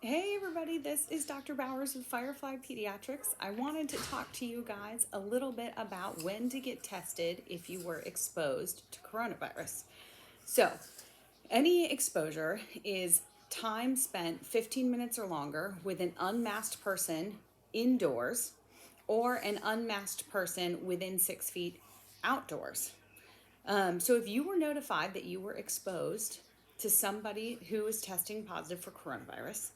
Hey everybody, this is Dr. Bowers with Firefly Pediatrics. I wanted to talk to you guys a little bit about when to get tested if you were exposed to coronavirus. So, any exposure is time spent 15 minutes or longer with an unmasked person indoors or an unmasked person within 6 feet outdoors. So if you were notified that you were exposed to somebody who is testing positive for coronavirus,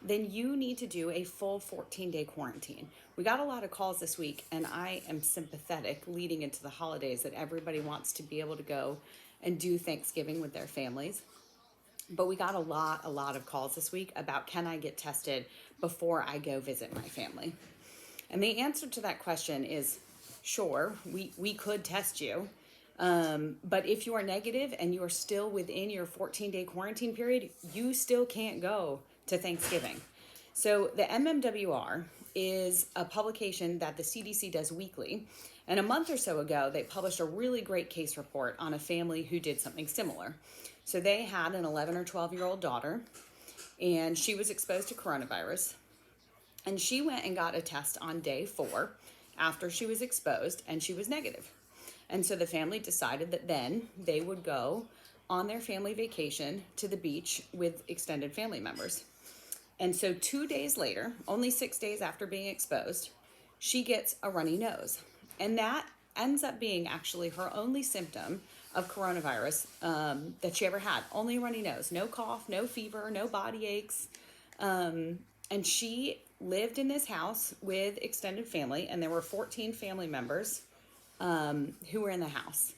then you need to do a full 14-day quarantine. We got a lot of calls this week, and I am sympathetic leading into the holidays that everybody wants to be able to go and do Thanksgiving with their families. But we got a lot of calls this week about, can I get tested before I go visit my family? And the answer to that question is, sure, we could test you. But if you are negative and you are still within your 14-day quarantine period, you still can't go to Thanksgiving. So the MMWR is a publication that the CDC does weekly. And a month or so ago, they published a really great case report on a family who did something similar. So they had an 11 or 12-year-old daughter, and she was exposed to coronavirus. And she went and got a test on day 4 after she was exposed, and she was negative. And so the family decided that then they would go on their family vacation to the beach with extended family members. And so 2 days later, only 6 days after being exposed, she gets a runny nose. And that ends up being actually her only symptom of coronavirus that she ever had. Only a runny nose, no cough, no fever, no body aches. And she lived in this house with extended family, and there were 14 family members who were in the house.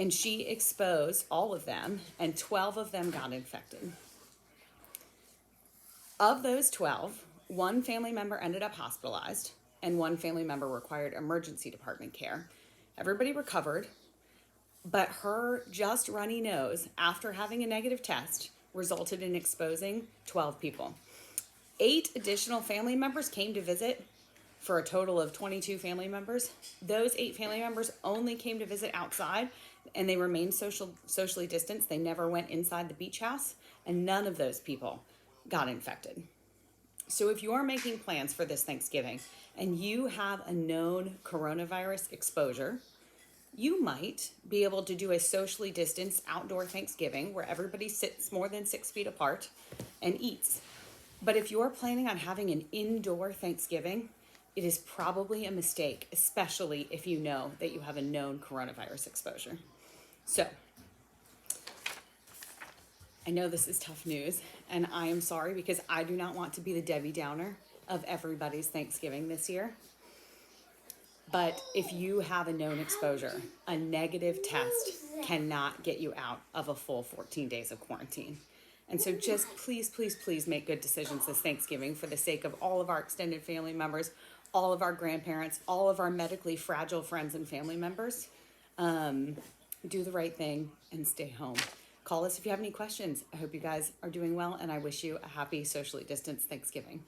And she exposed all of them, and 12 of them got infected. Of those 12, one family member ended up hospitalized, and one family member required emergency department care. Everybody recovered, but her just runny nose after having a negative test resulted in exposing 12 people. 8 additional family members came to visit for a total of 22 family members. Those 8 family members only came to visit outside, and they remained socially distanced. They never went inside the beach house, and none of those people got infected. So if you are making plans for this Thanksgiving and you have a known coronavirus exposure, you might be able to do a socially distanced outdoor Thanksgiving where everybody sits more than 6 feet apart and eats. But if you're planning on having an indoor Thanksgiving, it is probably a mistake, especially if you know that you have a known coronavirus exposure. So, I know this is tough news, and I am sorry because I do not want to be the Debbie Downer of everybody's Thanksgiving this year. But if you have a known exposure, a negative test cannot get you out of a full 14 days of quarantine. And so just please make good decisions this Thanksgiving for the sake of all of our extended family members, all of our grandparents, all of our medically fragile friends and family members. Do the right thing and stay home. Call us if you have any questions. I hope you guys are doing well, and I wish you a happy socially distanced Thanksgiving.